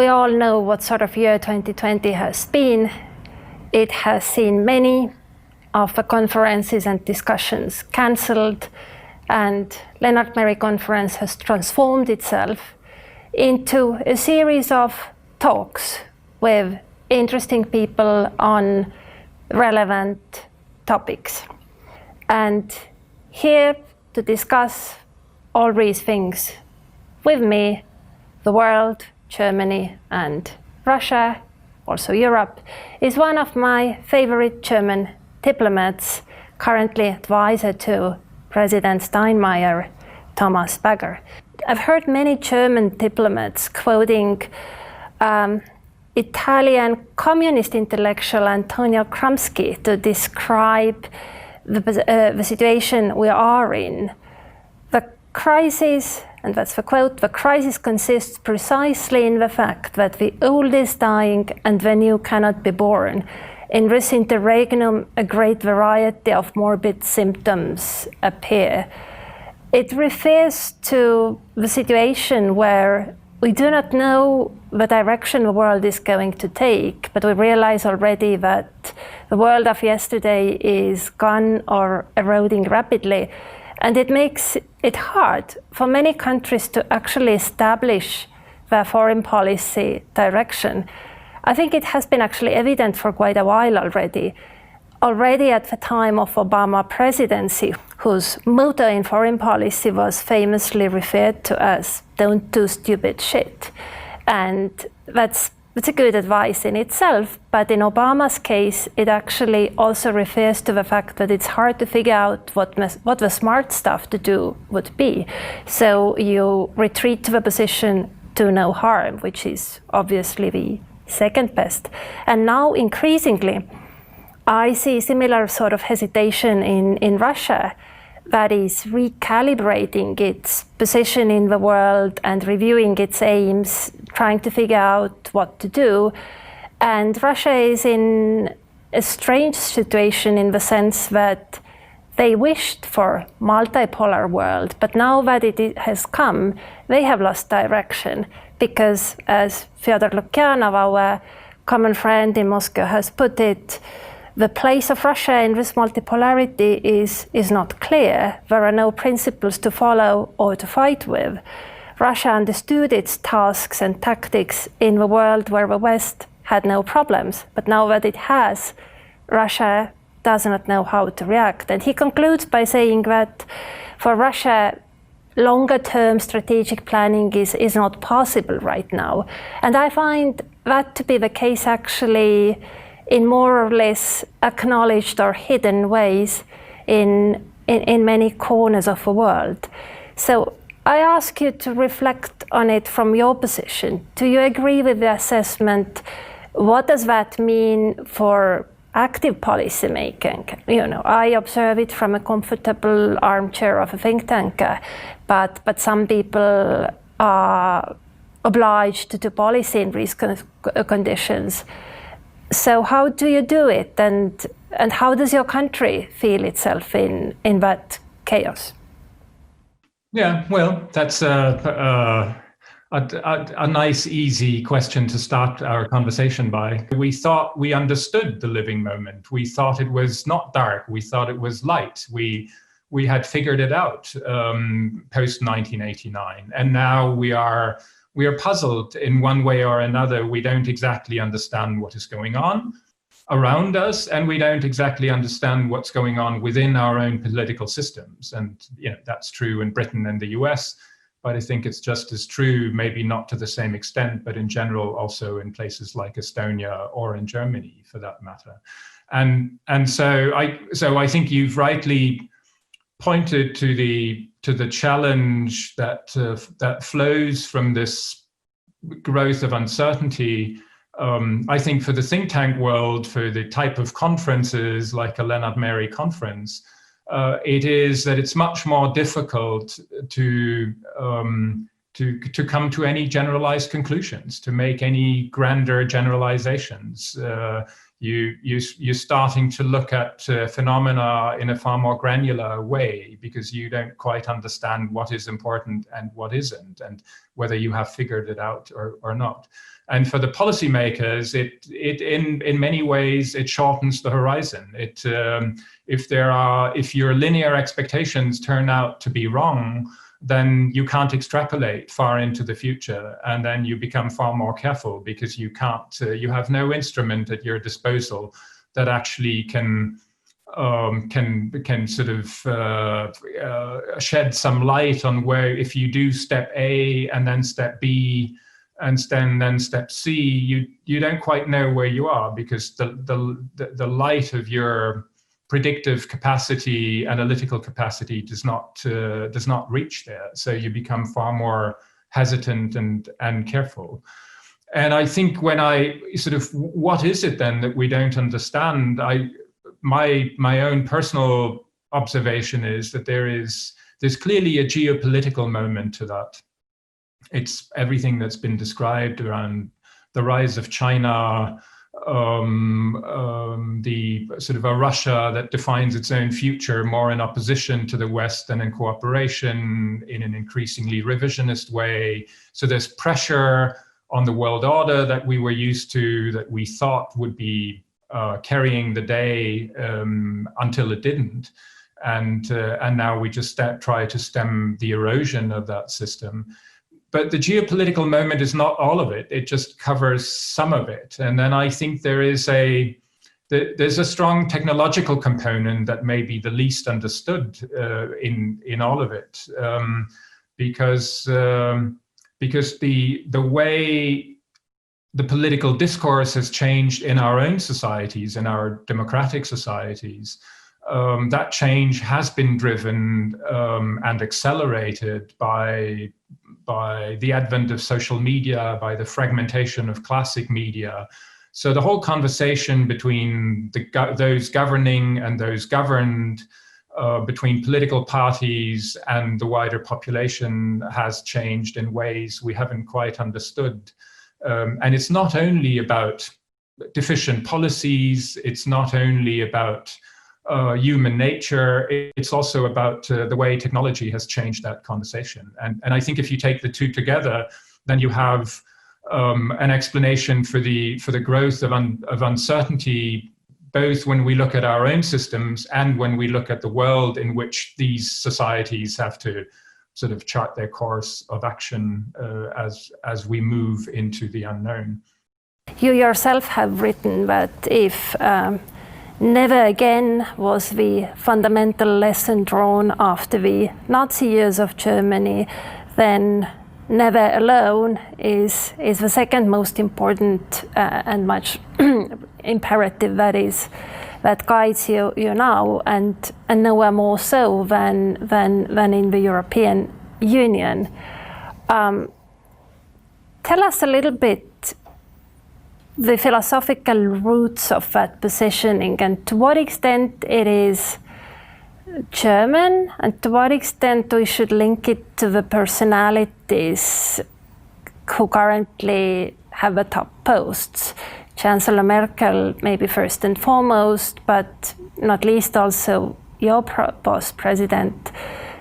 We all know what sort of year 2020 has been. It has seen many of the conferences and discussions cancelled, and Lennart Meri Conference has transformed itself into a series of talks with interesting people on relevant topics. And here to discuss all these things with me, the world, Germany and Russia, also Europe, is one of my favorite German diplomats, currently advisor to President Steinmeier, Thomas Bagger. I've heard many German diplomats quoting Italian communist intellectual Antonio Gramsci to describe the situation we are in. The crisis, and that's the quote, the crisis consists precisely in the fact that the old is dying and the new cannot be born. In this interregnum, a great variety of morbid symptoms appear. It refers to the situation where we do not know the direction the world is going to take, but we realize already that the world of yesterday is gone or eroding rapidly. And it makes it hard for many countries to actually establish their foreign policy direction. I think it has been actually evident for quite a while already. Already at the time of Obama presidency, whose motto in foreign policy was famously referred to as "don't do stupid shit." And that's a good advice in itself, but in Obama's case, it actually also refers to the fact that it's hard to figure out what the smart stuff to do would be. So you retreat to the position do no harm, which is obviously the second best. And now increasingly, I see similar sort of hesitation in Russia that is recalibrating its position in the world and reviewing its aims, trying to figure out what to do. And Russia is in a strange situation in the sense that they wished for multipolar world, but now that it has come, they have lost direction because, as Fyodor Lukyanov, our common friend in Moscow, has put it, the place of Russia in this multipolarity is not clear. There are no principles to follow or to fight with. Russia understood its tasks and tactics in the world where the West had no problems. But now that it has, Russia does not know how to react. And he concludes by saying that for Russia, longer-term strategic planning is not possible right now. And I find that to be the case actually in more or less acknowledged or hidden ways in many corners of the world. So I ask you to reflect on it from your position. Do you agree with the assessment? What does that mean for active policy making? You know, I observe it from a comfortable armchair of a think tank, but some people are obliged to do policy in these conditions. So how do you do it, and how does your country feel itself in that chaos? Yeah, well, that's a nice, easy question to start our conversation by. We thought we understood the living moment. We thought it was not dark. We thought it was light. We had figured it out post 1989, and now we are puzzled in one way or another. We don't exactly understand what is going on around us, and we don't exactly understand what's going on within our own political systems. And that's true in Britain and the US, but I think it's just as true, maybe not to the same extent, but in general also in places like Estonia or in Germany for that matter. And so I think you've rightly pointed to the challenge that flows from this growth of uncertainty. I think for the think tank world, for the type of conferences like a Lennart Meri it is that it's much more difficult to to come to any generalized conclusions, to make any grander generalizations. You're starting to look at phenomena in a far more granular way, because you don't quite understand what is important and what isn't, and whether you have figured it out or not. And for the policymakers, it in many ways it shortens the horizon. If your linear expectations turn out to be wrong, then you can't extrapolate far into the future, and then you become far more careful, because you have no instrument at your disposal that actually can sort of shed some light on where, if you do step A and then step B and then step C, you don't quite know where you are, because the light of your predictive capacity, analytical capacity does not reach there. So you become far more hesitant and careful. And I think when I sort of, what is it then that we don't understand? My own personal observation is that there's clearly a geopolitical moment to that. It's everything that's been described around the rise of China, the sort of a Russia that defines its own future more in opposition to the West than in cooperation, in an increasingly revisionist way. So there's pressure on the world order that we were used to, that we thought would be carrying the day until it didn't. And now we just try to stem the erosion of that system. But the geopolitical moment is not all of it. It just covers some of it. And then I think there's a strong technological component that may be the least understood in all of it, because the way the political discourse has changed in our own societies, in our democratic societies, that change has been driven and accelerated by the advent of social media, by the fragmentation of classic media. So the whole conversation between those governing and those governed, between political parties and the wider population, has changed in ways we haven't quite understood. And it's not only about deficient policies, it's not only about human nature, it's also about the way technology has changed that conversation. And I think if you take the two together, then you have an explanation for the growth of uncertainty, both when we look at our own systems and when we look at the world in which these societies have to sort of chart their course of action as we move into the unknown. You yourself have written that if never again was the fundamental lesson drawn after the Nazi years of Germany, then never alone is the second most important and much imperative that guides you now, and nowhere more so than in the European Union. Tell us a little bit the philosophical roots of that positioning, and to what extent it is German, and to what extent we should link it to the personalities who currently have the top posts. Chancellor Merkel, maybe first and foremost, but not least also your boss, President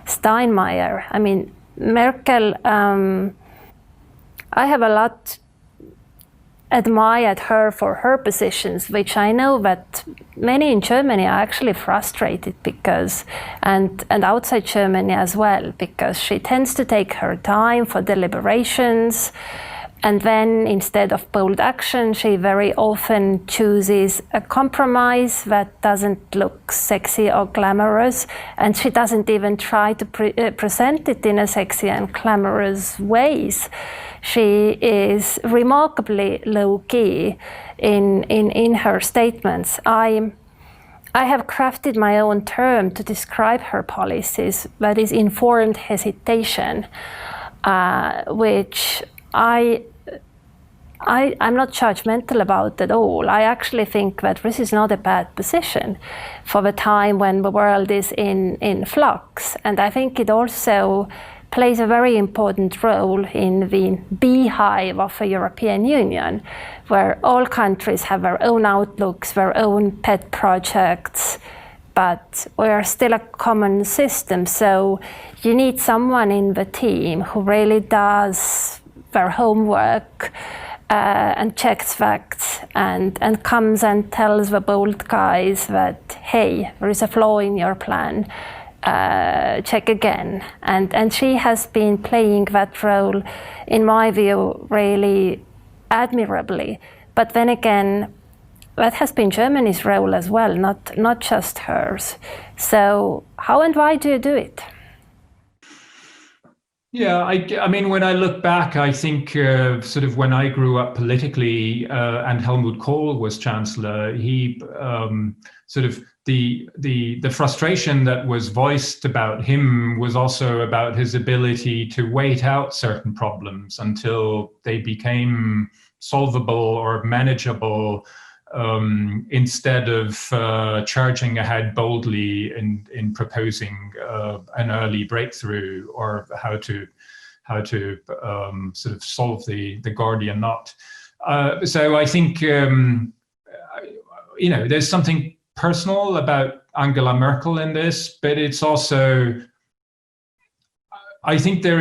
Steinmeier. I mean, Merkel, I have a lot admired her for her positions, which I know that many in Germany are actually frustrated because, and outside Germany as well, because she tends to take her time for deliberations, and then instead of bold action, she very often chooses a compromise that doesn't look sexy or glamorous, and she doesn't even try to present it in a sexy and glamorous ways. She is remarkably low-key in her statements. I have crafted my own term to describe her policies, that is informed hesitation, which I'm not judgmental about at all. I actually think that this is not a bad position for the time when the world is in flux. And I think it also plays a very important role in the beehive of a European Union, where all countries have their own outlooks, their own pet projects, but we are still a common system. So you need someone in the team who really does their homework and checks facts and comes and tells the bold guys that, hey, there is a flaw in your plan. Check again. And she has been playing that role, in my view, really admirably. But then again, that has been Germany's role as well, not just hers. So how and why do you do it? Yeah, I mean, when I look back, I think sort of when I grew up politically and Helmut Kohl was Chancellor, he sort of the frustration that was voiced about him was also about his ability to wait out certain problems until they became solvable or manageable, instead of charging ahead boldly in proposing an early breakthrough or how to sort of solve the Gordian knot. So I think there's something personal about Angela Merkel in this, but it's also I think there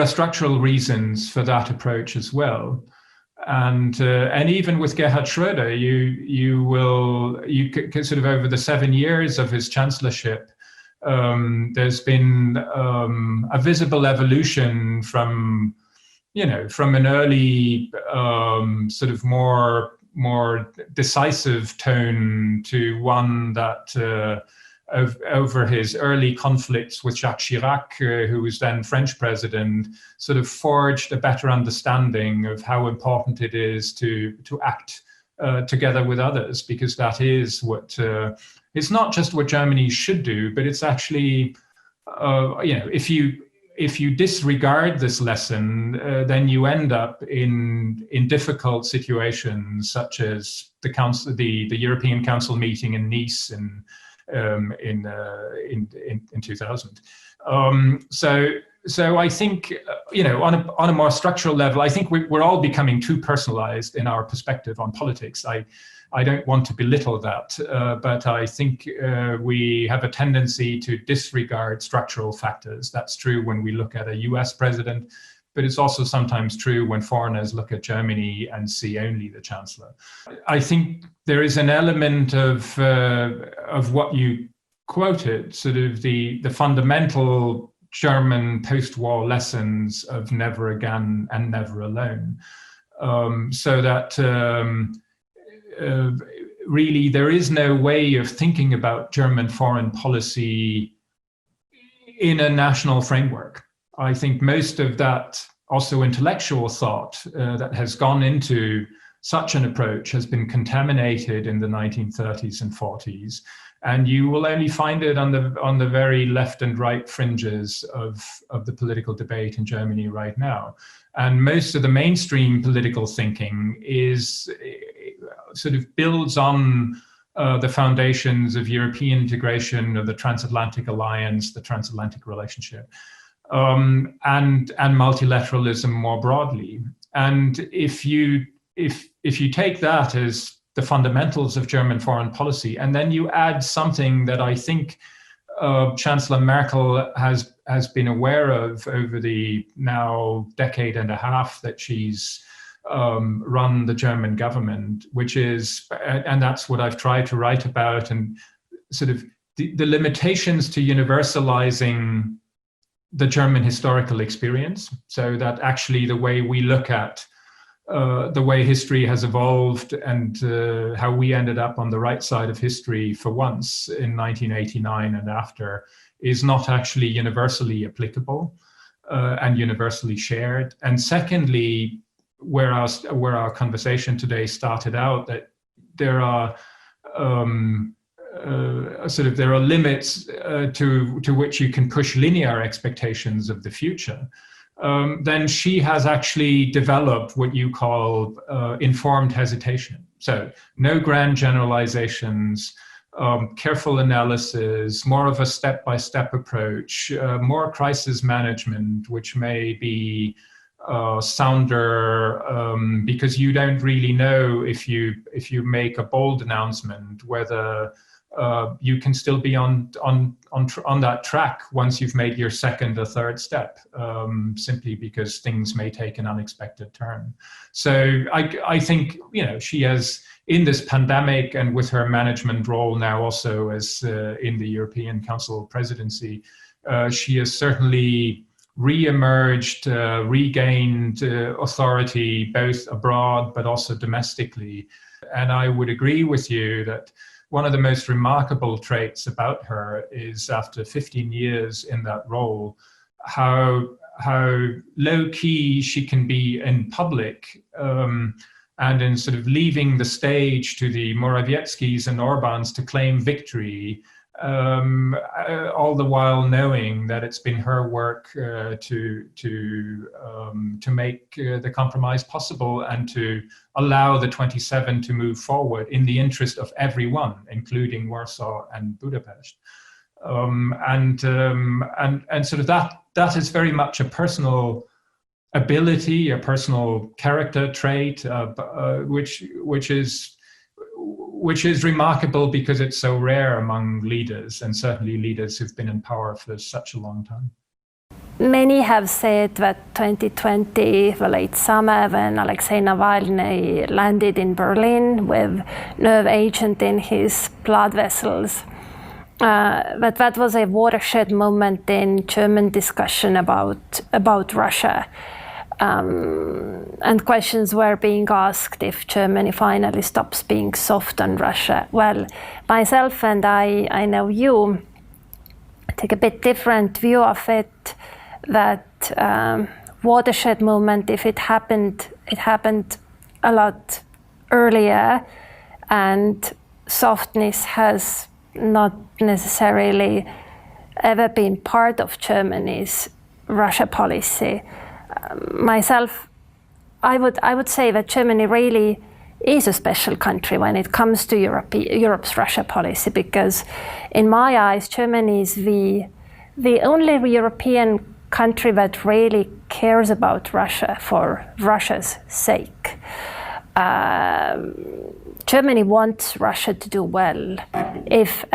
are structural reasons for that approach as well. And even with Gerhard Schröder, you sort of over the 7 years of his chancellorship, there's been a visible evolution from an early sort of more decisive tone to one that over his early conflicts with Jacques Chirac, who was then French president, sort of forged a better understanding of how important it is to act together with others, because that is what it's not just what Germany should do, but it's actually if you disregard this lesson, then you end up in difficult situations, such as the European Council meeting in Nice in 2000. So I think on a more structural level, I think we're all becoming too personalized in our perspective on politics. I don't want to belittle that, but I think we have a tendency to disregard structural factors. That's true when we look at a US president, but it's also sometimes true when foreigners look at Germany and see only the chancellor. I think there is an element of what you quoted, sort of the fundamental German post-war lessons of never again and never alone. So that really there is no way of thinking about German foreign policy in a national framework. I think most of that also intellectual thought that has gone into such an approach has been contaminated in the 1930s and 40s, and you will only find it on the very left and right fringes of the political debate in Germany right now. And most of the mainstream political thinking is sort of builds on the foundations of European integration, of the transatlantic alliance, the transatlantic relationship. And multilateralism more broadly. And if you take that as the fundamentals of German foreign policy, and then you add something that I think Chancellor Merkel has been aware of over the now decade and a half that she's run the German government, which is, and that's what I've tried to write about, and sort of the limitations to universalizing the German historical experience, so that actually the way we look at the way history has evolved and how we ended up on the right side of history for once in 1989 and after is not actually universally applicable and universally shared. And secondly, where our conversation today started out, that there are there are limits to which you can push linear expectations of the future. Then she has actually developed what you call informed hesitation. So no grand generalizations, careful analysis, more of a step-by-step approach, more crisis management, which may be sounder, because you don't really know if you make a bold announcement whether you can still be on that track once you've made your second or third step, simply because things may take an unexpected turn. So I think, she has, in this pandemic and with her management role now also as in the European Council presidency, she has certainly re-emerged, regained authority both abroad but also domestically. And I would agree with you that one of the most remarkable traits about her is, after 15 years in that role, how low-key she can be in public, and in sort of leaving the stage to the Morawiecki's and Orbáns to claim victory, all the while knowing that it's been her work to make the compromise possible and to allow the 27 to move forward in the interest of everyone, including Warsaw and Budapest. And sort of that is very much a personal ability, a personal character trait, which is remarkable because it's so rare among leaders, and certainly leaders who've been in power for such a long time. Many have said that 2020, the late summer, when Alexei Navalny landed in Berlin with nerve agent in his blood vessels, that was a watershed moment in German discussion about Russia. And questions were being asked if Germany finally stops being soft on Russia. Well, myself and I know you take a bit different view of it, that watershed moment, if it happened a lot earlier, and softness has not necessarily ever been part of Germany's Russia policy. Myself, I would say that Germany really is a special country when it comes to Europe's Russia policy, because in my eyes, Germany is the only European country that really cares about Russia for Russia's sake. Germany wants Russia to do well, if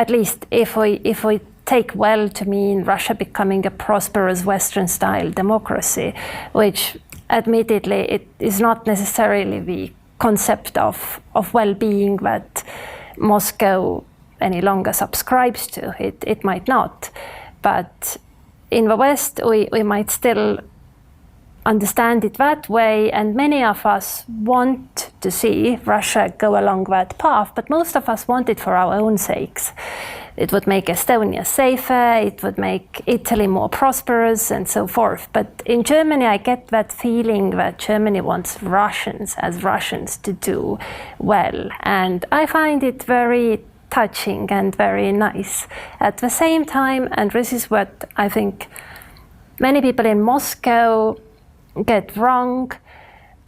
we take well to mean Russia becoming a prosperous Western-style democracy, which admittedly it is not necessarily the concept of well-being that Moscow any longer subscribes to. It might not. But in the West, we might still understand it that way, and many of us want to see Russia go along that path, but most of us want it for our own sakes. It would make Estonia safer, it would make Italy more prosperous, and so forth. But in Germany, I get that feeling that Germany wants Russians to do well. And I find it very touching and very nice. At the same time, and this is what I think many people in Moscow get wrong,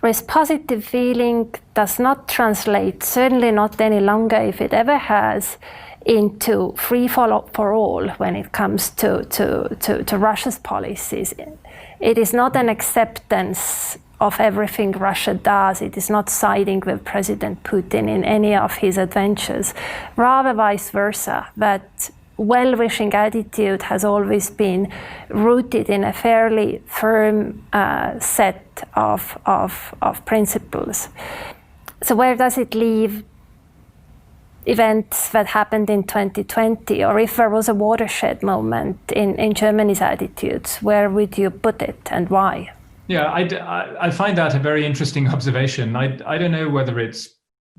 this positive feeling does not translate, certainly not any longer, if it ever has, into free for all when it comes to Russia's policies. It is not an acceptance of everything Russia does. It is not siding with President Putin in any of his adventures. Rather vice versa, that well-wishing attitude has always been rooted in a fairly firm set of principles. So where does it leave events that happened in 2020, or if there was a watershed moment in Germany's attitudes, where would you put it and why? Yeah, I find that a very interesting observation. I don't know whether it's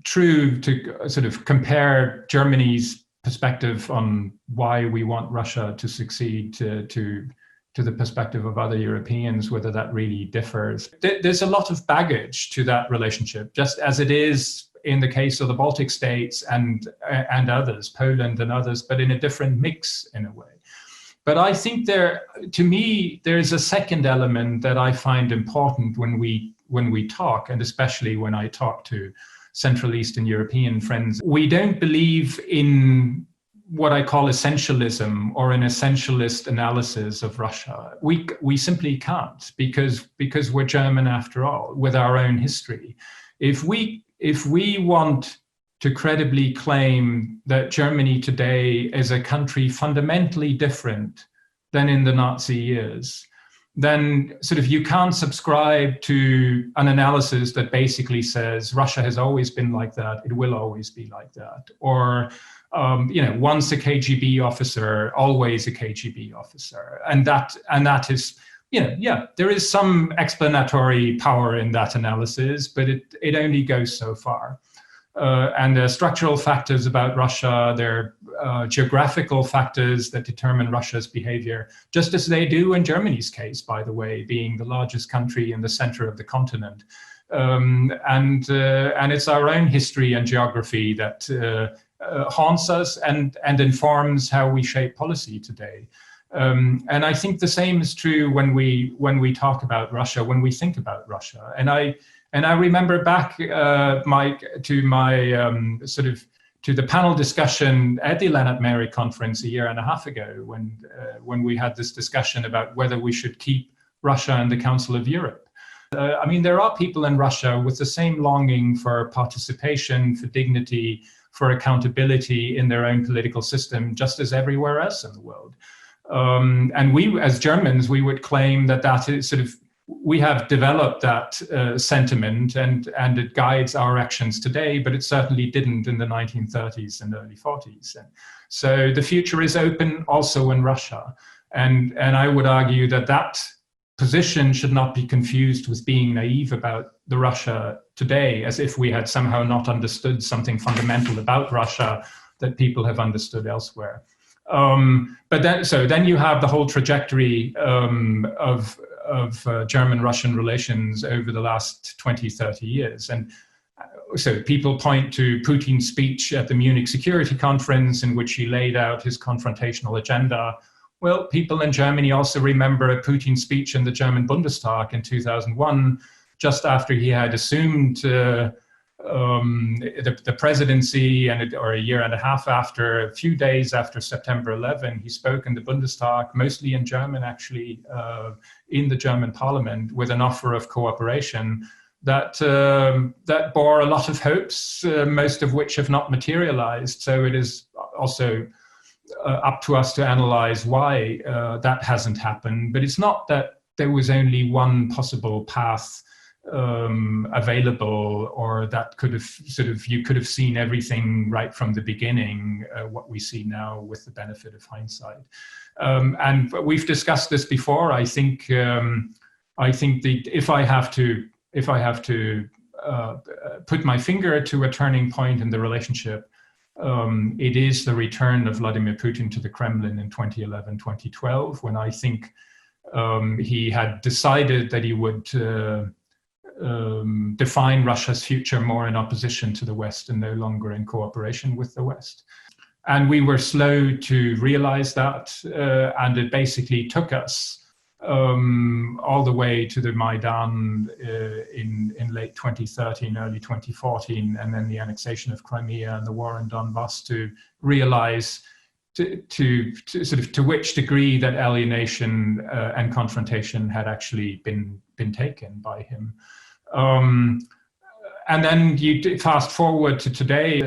true to sort of compare Germany's perspective on why we want Russia to succeed to the perspective of other Europeans, whether that really differs. There's a lot of baggage to that relationship, just as it is in the case of the Baltic states and others, Poland and others, but in a different mix in a way. But I think to me, there's a second element that I find important when we talk, and especially when I talk to Central Eastern European friends. We don't believe in what I call essentialism or an essentialist analysis of Russia. We simply can't, because we're German after all, with our own history. If we want to credibly claim that Germany today is a country fundamentally different than in the Nazi years, then sort of you can't subscribe to an analysis that basically says Russia has always been like that, it will always be like that, or once a KGB officer, always a KGB officer, and that is, there is some explanatory power in that analysis, but it only goes so far. And there are structural factors about Russia, there are geographical factors that determine Russia's behavior, just as they do in Germany's case, by the way, being the largest country in the center of the continent. And it's our own history and geography that haunts us and informs how we shape policy today. And I think the same is true when we talk about Russia, when we think about Russia. And I remember back, Mike, to the panel discussion at the Lennart Meri Conference a year and a half ago, when we had this discussion about whether we should keep Russia in the Council of Europe. There are people in Russia with the same longing for participation, for dignity, for accountability in their own political system, just as everywhere else in the world. And we, as Germans, we would claim that is we have developed that sentiment and it guides our actions today, but it certainly didn't in the 1930s and early 40s. And so the future is open also in Russia. And I would argue that position should not be confused with being naive about the Russia today, as if we had somehow not understood something fundamental about Russia that people have understood elsewhere. But then you have the whole trajectory of German-Russian relations over the last 20, 30 years. And so people point to Putin's speech at the Munich Security Conference, in which he laid out his confrontational agenda. Well, people in Germany also remember Putin's speech in the German Bundestag in 2001, just after he had assumed the presidency, or a year and a half after, a few days after September 11, he spoke in the Bundestag, mostly in German actually, in the German parliament, with an offer of cooperation that bore a lot of hopes, most of which have not materialized. So it is also up to us to analyze why that hasn't happened. But it's not that there was only one possible path available, or that could have you could have seen everything right from the beginning, what we see now with the benefit of hindsight. And we've discussed this before. I think if I have to put my finger to a turning point in the relationship, it is the return of Vladimir Putin to the Kremlin in 2011, 2012, when I think he had decided that he would define Russia's future more in opposition to the West and no longer in cooperation with the West. And we were slow to realize that, and it basically took us all the way to the Maidan in late 2013, early 2014, and then the annexation of Crimea and the war in Donbass to realize to which degree that alienation and confrontation had actually been taken by him. And then you fast forward to today.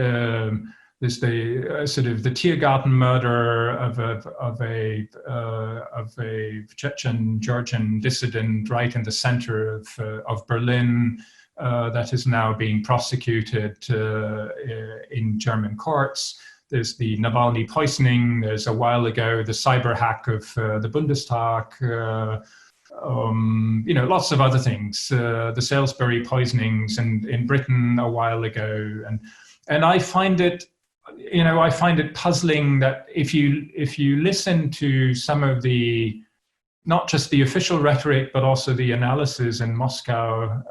There's the Tiergarten murder of a Chechen Georgian dissident right in the center of Berlin, that is now being prosecuted in German courts. There's the Navalny poisoning. There's a while ago the cyber hack of the Bundestag. Lots of other things. The Salisbury poisonings in Britain a while ago, and I find it puzzling that if you listen to some of the, not just the official rhetoric, but also the analysis in Moscow,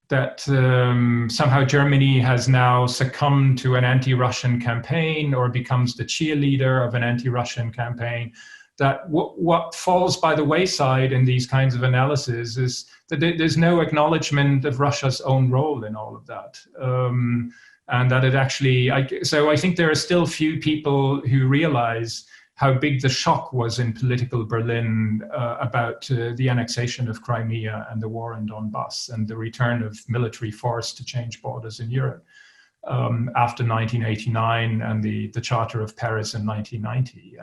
that somehow Germany has now succumbed to an anti-Russian campaign or becomes the cheerleader of an anti-Russian campaign. that what falls by the wayside in these kinds of analysis is that there's no acknowledgement of Russia's own role in all of that. And that it actually, so I think there are still few people who realize how big the shock was in political Berlin about the annexation of Crimea and the war in Donbass and the return of military force to change borders in Europe after 1989 and the Charter of Paris in 1990.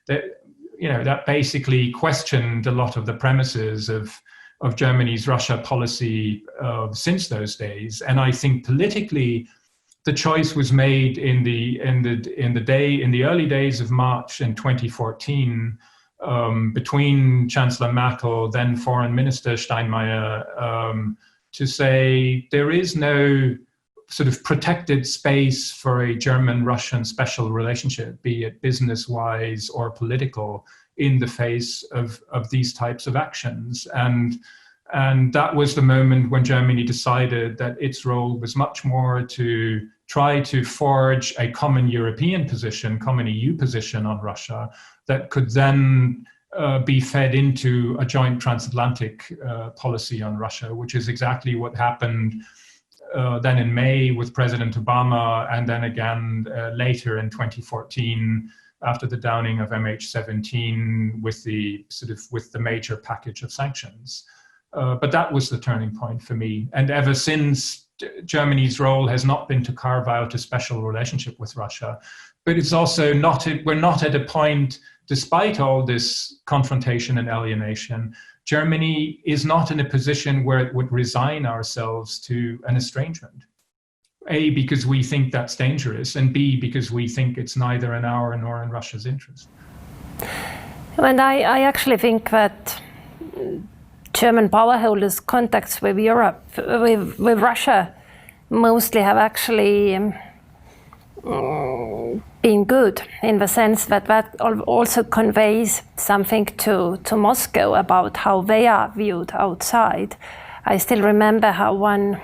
That basically questioned a lot of the premises of Germany's Russia policy since those days. And I think politically, the choice was made in the early days of March in 2014 between Chancellor Merkel, then Foreign Minister Steinmeier, to say there is no sort of protected space for a German-Russian special relationship, be it business-wise or political, in the face of these types of actions. And that was the moment when Germany decided that its role was much more to try to forge a common European position, common EU position on Russia that could then be fed into a joint transatlantic policy on Russia, which is exactly what happened then in May with President Obama, and then again later in 2014 after the downing of MH17 with the major package of sanctions. But that was the turning point for me. And ever since, Germany's role has not been to carve out a special relationship with Russia, but it's also we're not at a point, despite all this confrontation and alienation, Germany is not in a position where it would resign ourselves to an estrangement. A, because we think that's dangerous, and B, because we think it's neither in our nor in Russia's interest. And I actually think that German power holders' contacts with Europe, with Russia, mostly have actually been good, in the sense that also conveys something to Moscow about how they are viewed outside. I still remember how one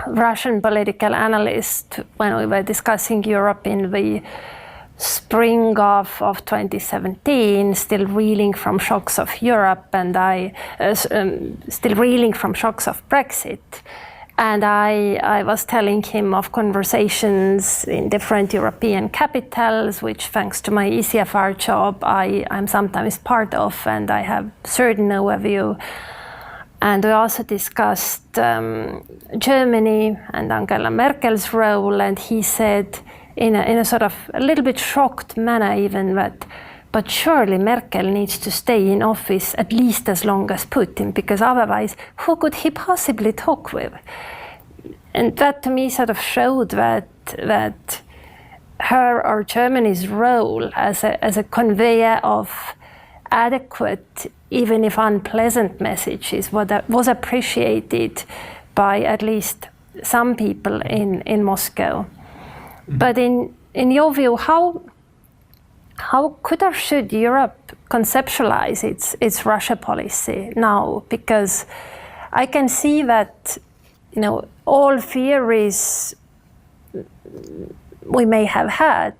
Russian political analyst, when we were discussing Europe in the spring of 2017, still reeling from shocks of Europe, and still reeling from shocks of Brexit. And I was telling him of conversations in different European capitals, which, thanks to my ECFR job, I'm sometimes part of, and I have certain overview. And we also discussed Germany and Angela Merkel's role, and he said, in a sort of a little bit shocked manner even, that, but surely Merkel needs to stay in office at least as long as Putin, because otherwise, who could he possibly talk with? And that to me sort of showed that her or Germany's role as a conveyor of adequate, even if unpleasant messages was appreciated by at least some people in Moscow. But in your view, how could or should Europe conceptualize its Russia policy now? Because I can see that, all theories we may have had,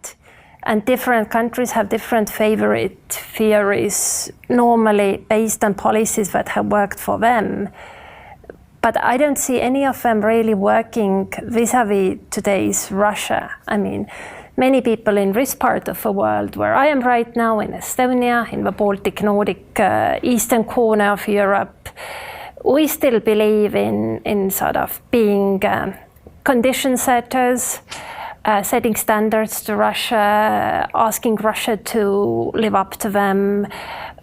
and different countries have different favorite theories, normally based on policies that have worked for them. But I don't see any of them really working vis-a-vis today's Russia. I mean, many people in this part of the world, where I am right now in Estonia, in the Baltic, Nordic, eastern corner of Europe, we still believe in sort of being condition setters, setting standards to Russia, asking Russia to live up to them.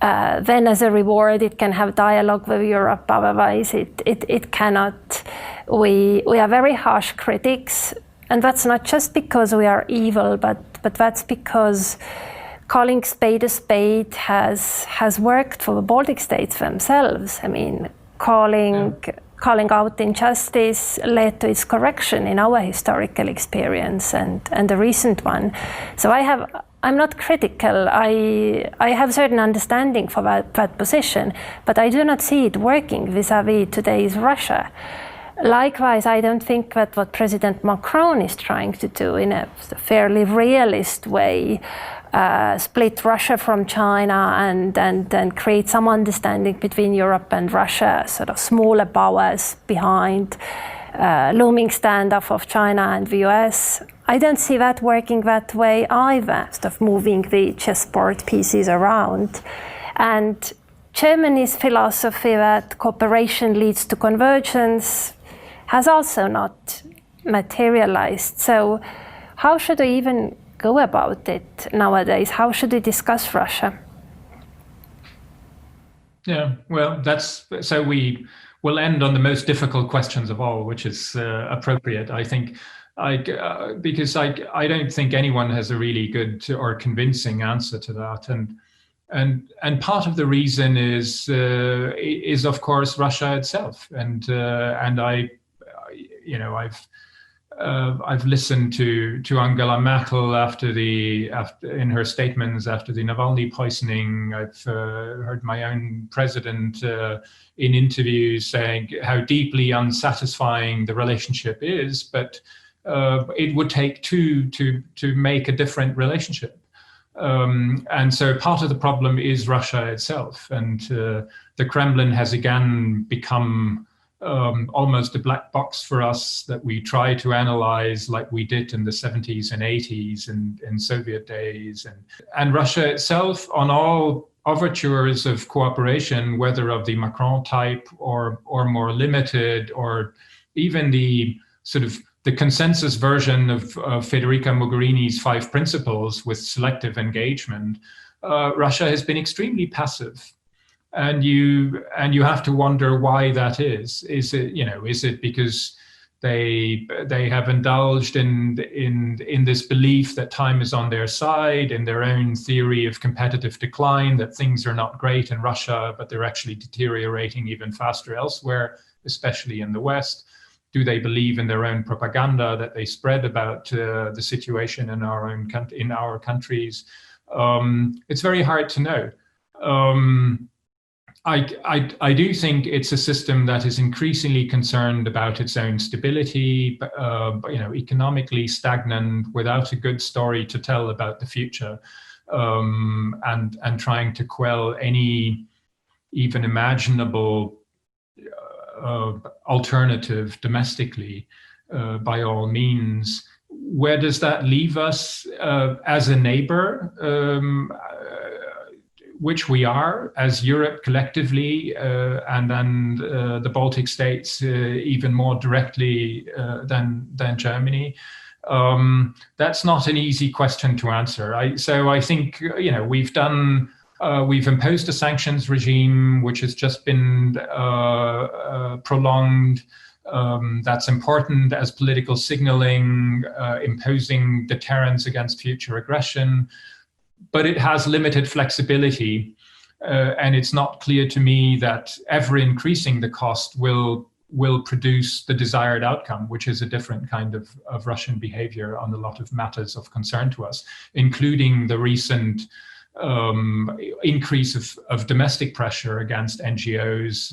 Then as a reward, it can have dialogue with Europe, otherwise it cannot. We are very harsh critics, and that's not just because we are evil, but that's because calling spade a spade has worked for the Baltic states themselves. I mean, calling out injustice led to its correction in our historical experience and the recent one. So I'm not critical. I have certain understanding for that position, but I do not see it working vis-a-vis today's Russia. Likewise, I don't think that what President Macron is trying to do in a fairly realist way split Russia from China and create some understanding between Europe and Russia, sort of smaller powers behind looming standoff of China and the US. I don't see that working that way either, sort of moving the chessboard pieces around. And Germany's philosophy that cooperation leads to convergence has also not materialized. So how should we even go about it nowadays? How should we discuss Russia? Yeah, well, so we will end on the most difficult questions of all, which is appropriate, I think. Because I don't think anyone has a really good or convincing answer to that, and part of the reason is of course Russia itself, and I've listened to Angela Merkel in her statements after the Navalny poisoning. I've heard my own president in interviews saying how deeply unsatisfying the relationship is, but it would take two to make a different relationship. And so part of the problem is Russia itself, and the Kremlin has again become almost a black box for us that we try to analyze like we did in the 70s and 80s and in Soviet days. And Russia itself, on all overtures of cooperation, whether of the Macron type or more limited, or even the sort of the consensus version of Federica Mogherini's 5 principles with selective engagement, Russia has been extremely passive. And you have to wonder why that is. Is it because they have indulged in this belief that time is on their side, in their own theory of competitive decline, that things are not great in Russia, but they're actually deteriorating even faster elsewhere, especially in the West? Do they believe in their own propaganda that they spread about the situation in our countries? It's very hard to know. I do think it's a system that is increasingly concerned about its own stability, economically stagnant, without a good story to tell about the future, and trying to quell any even imaginable alternative domestically, by all means. Where does that leave us as a neighbor, which we are, as Europe collectively, and then the Baltic states even more directly than Germany? That's not an easy question to answer. So I think we've imposed a sanctions regime which has just been prolonged. That's important as political signaling, imposing deterrence against future aggression, but it has limited flexibility, and it's not clear to me that ever increasing the cost will produce the desired outcome, which is a different kind of Russian behavior on a lot of matters of concern to us, including the recent increase of domestic pressure against NGOs.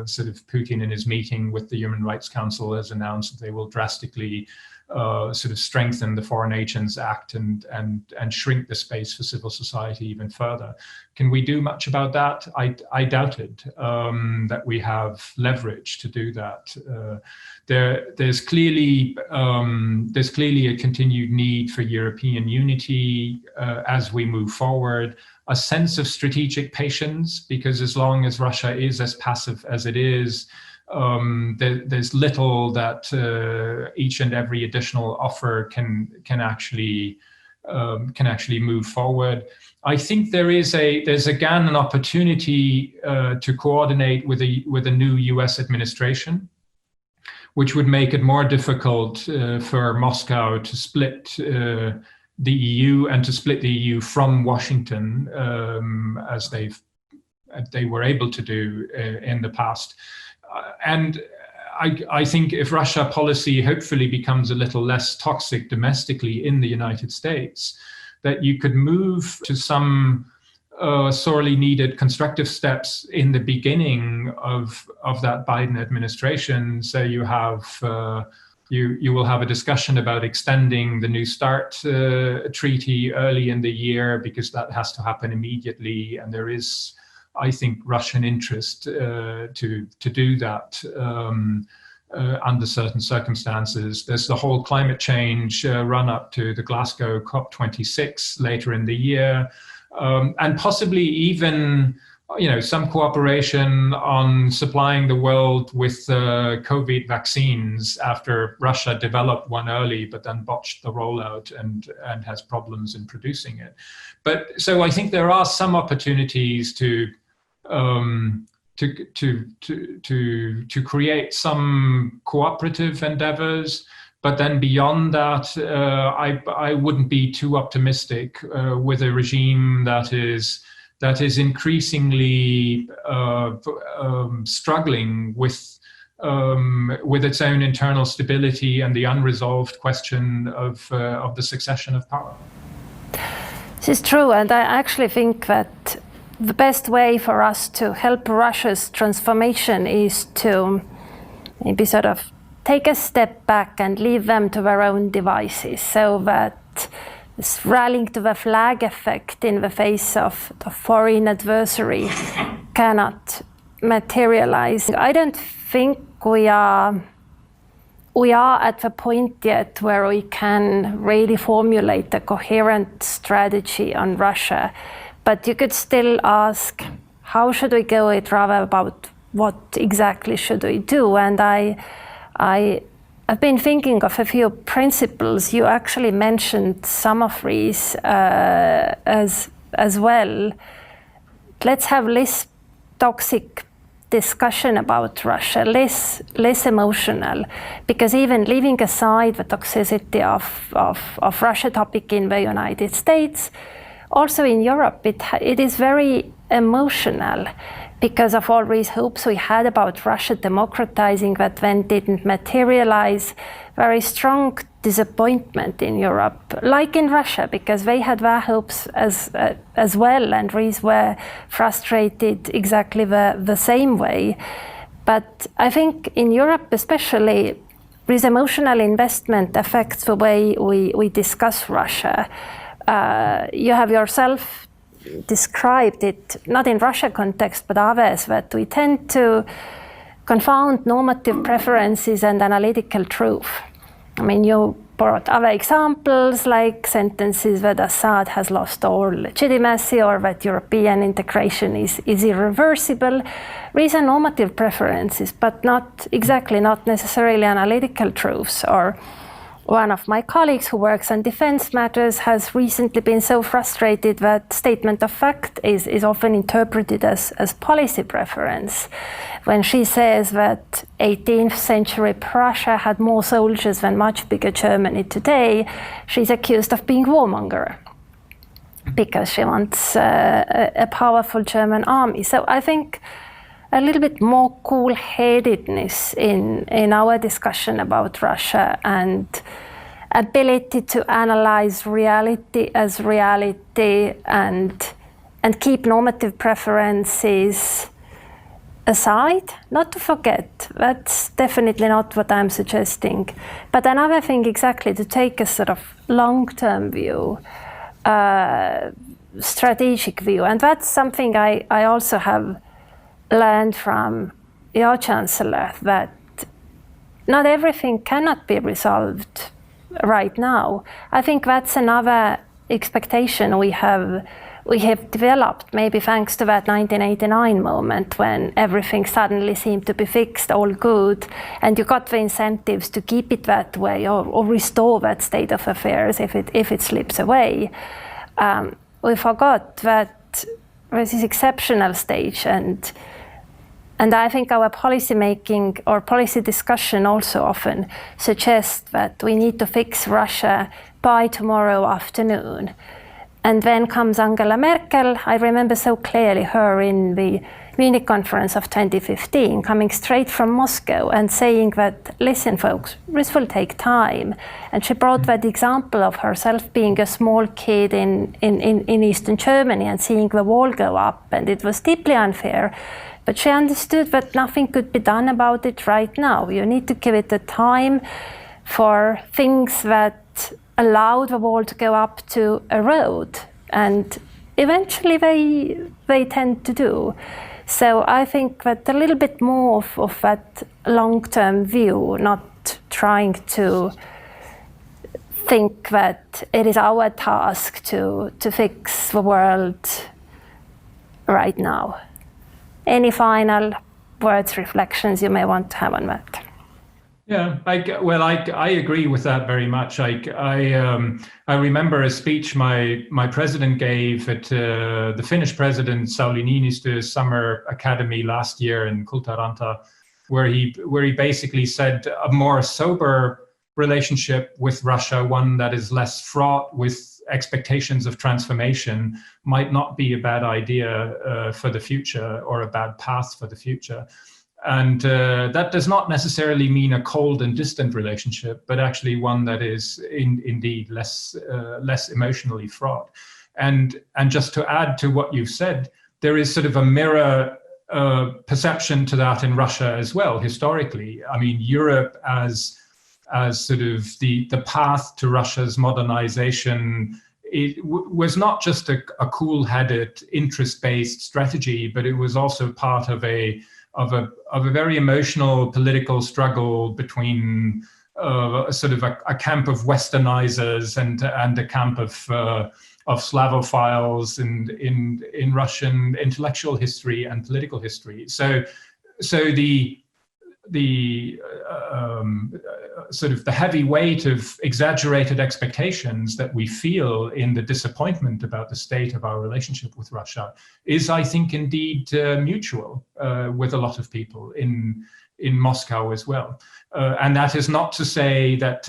Sort of Putin in his meeting with the Human Rights Council has announced that they will drastically sort of strengthen the Foreign Agents Act and shrink the space for civil society even further. Can we do much about that? I doubt it, that we have leverage to do that. There's clearly a continued need for European unity as we move forward, a sense of strategic patience, because as long as Russia is as passive as it is, there's little that each and every additional offer can actually move forward. I think there's again an opportunity to coordinate with a new U.S. administration, which would make it more difficult for Moscow to split the EU and to split the EU from Washington, as they were able to do in the past. And I think if Russia policy hopefully becomes a little less toxic domestically in the United States, that you could move to some sorely needed constructive steps in the beginning of that Biden administration. So you have you will have a discussion about extending the New START treaty early in the year, because that has to happen immediately. And there is, I think, Russian interest to do that under certain circumstances. There's the whole climate change run up to the Glasgow COP26 later in the year, and possibly even some cooperation on supplying the world with COVID vaccines after Russia developed one early, but then botched the rollout and has problems in producing it. But so I think there are some opportunities to create some cooperative endeavors. But then beyond that, I wouldn't be too optimistic with a regime that is increasingly struggling with its own internal stability and the unresolved question of the succession of power. This is true, and I actually think that the best way for us to help Russia's transformation is to maybe sort of take a step back and leave them to their own devices, so that this rallying to the flag effect in the face of the foreign adversary cannot materialize. I don't think we are at the point yet where we can really formulate a coherent strategy on Russia. But you could still ask, how should we go it, rather about what exactly should we do? And I've been thinking of a few principles. You actually mentioned some of these as well. Let's have less toxic discussion about Russia, less emotional, because even leaving aside the toxicity of Russia topic in the United States, also in Europe, it is very emotional because of all these hopes we had about Russia democratizing that then didn't materialize. Very strong disappointment in Europe, like in Russia, because they had their hopes as well, and these were frustrated exactly the same way. But I think in Europe especially, this emotional investment affects the way we discuss Russia. You have yourself described it, not in Russia context, but others, that we tend to confound normative preferences and analytical truth. I mean, you brought other examples like sentences that Assad has lost all legitimacy or that European integration is irreversible. These are normative preferences, but not necessarily analytical truths. Or one of my colleagues who works on defense matters has recently been so frustrated that statement of fact is often interpreted as policy preference. When she says that 18th century Prussia had more soldiers than much bigger Germany today, she's accused of being warmonger because she wants a powerful German army. So I think a little bit more cool-headedness in our discussion about Russia, and ability to analyze reality as reality and keep normative preferences aside, not to forget. That's definitely not what I'm suggesting. But another thing, exactly, to take a sort of long-term view, strategic view. And that's something I also have learned from your Chancellor, that not everything cannot be resolved right now. I think that's another expectation we have developed, maybe thanks to that 1989 moment when everything suddenly seemed to be fixed, all good, and you got the incentives to keep it that way or restore that state of affairs if it slips away. We forgot that there's this exceptional stage, and I think our policy making or policy discussion also often suggests that we need to fix Russia by tomorrow afternoon. And then comes Angela Merkel. I remember so clearly her in the Munich conference of 2015, coming straight from Moscow and saying that, listen, folks, this will take time. And she brought that example of herself being a small kid in Eastern Germany and seeing the wall go up, and it was deeply unfair. But she understood that nothing could be done about it right now. You need to give it the time for things that allow the wall to go up to erode, and eventually they tend to do. So I think that a little bit more of that long-term view, not trying to think that it is our task to fix the world right now. Any final words, reflections you may want to have on that? Yeah, I agree with that very much. I remember a speech my president gave at the Finnish president Sauli Niinistö's summer academy last year in Kultaranta, where he basically said a more sober relationship with Russia, one that is less fraught with expectations of transformation, might not be a bad idea for the future, or a bad path for the future. And that does not necessarily mean a cold and distant relationship, but actually one that is indeed less emotionally fraught. And just to add to what you've said, there is sort of a mirror perception to that in Russia as well, historically. I mean, Europe as sort of the path to Russia's modernization, it was not just a cool-headed, interest-based strategy, but it was also part of a very emotional political struggle between sort of a camp of Westernizers and a camp of Slavophiles in Russian intellectual history and political history. So the sort of the heavy weight of exaggerated expectations that we feel in the disappointment about the state of our relationship with Russia is, I think, indeed mutual with a lot of people in Moscow as well. And that is not to say that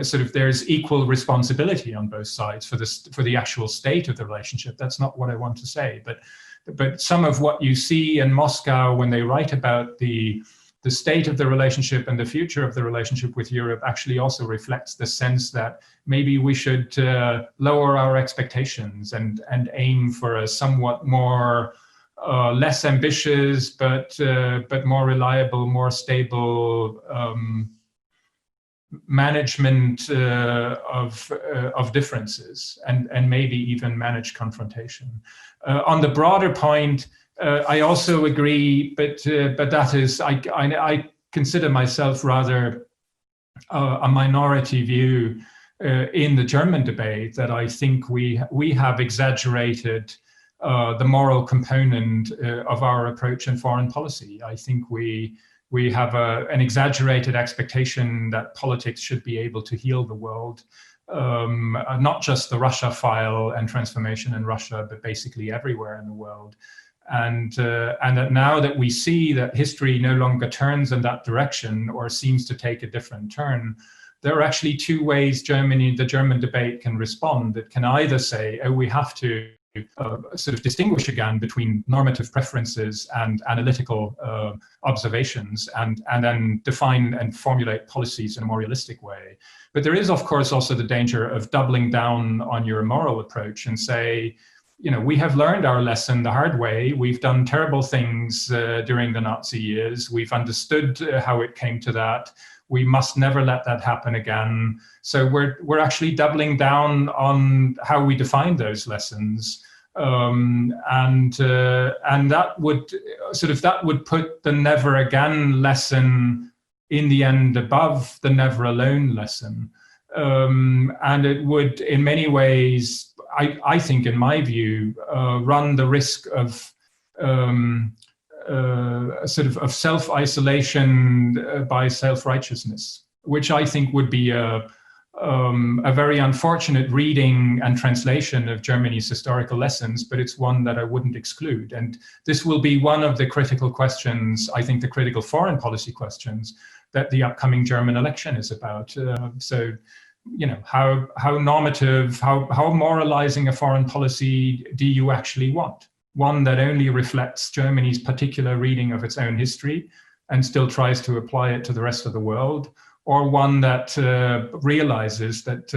sort of there's equal responsibility on both sides for the actual state of the relationship. That's not what I want to say. But some of what you see in Moscow when they write about the state of the relationship and the future of the relationship with Europe actually also reflects the sense that maybe we should lower our expectations and aim for a somewhat more less ambitious but more reliable, more stable management of differences and maybe even manage confrontation. On the broader point, I also agree, but that is, I consider myself rather a minority view in the German debate, that I think we have exaggerated the moral component of our approach in foreign policy. I think we have an exaggerated expectation that politics should be able to heal the world, not just the Russia file and transformation in Russia, but basically everywhere in the world. And that now that we see that history no longer turns in that direction or seems to take a different turn, there are actually two ways the German debate can respond. It can either say, oh, we have to sort of distinguish again between normative preferences and analytical observations, and then define and formulate policies in a more realistic way. But there is, of course, also the danger of doubling down on your moral approach and say, you know, we have learned our lesson the hard way. We've done terrible things during the Nazi years. We've understood how it came to that. We must never let that happen again. So we're actually doubling down on how we define those lessons, and that would put the never again lesson in the end above the never alone lesson, and it would, in many ways, I think, in my view, run the risk of sort of self-isolation by self-righteousness, which I think would be a very unfortunate reading and translation of Germany's historical lessons, but it's one that I wouldn't exclude. And this will be one of the critical questions, I think, the critical foreign policy questions that the upcoming German election is about. So, you know, how normative, how moralizing a foreign policy do you actually want? One that only reflects Germany's particular reading of its own history and still tries to apply it to the rest of the world, or one that realizes that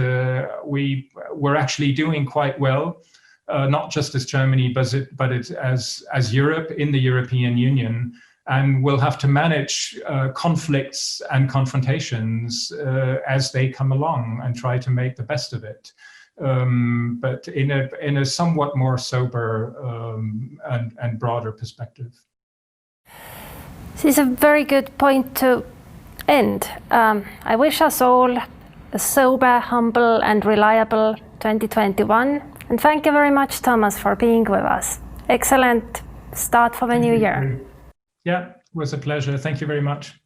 we're actually doing quite well, not just as Germany, but as Europe in the European Union, and we'll have to manage conflicts and confrontations as they come along and try to make the best of it. But in a somewhat more sober and broader perspective. This is a very good point to end. I wish us all a sober, humble and reliable 2021. And thank you very much, Thomas, for being with us. Excellent start for the new year. Yeah, it was a pleasure. Thank you very much.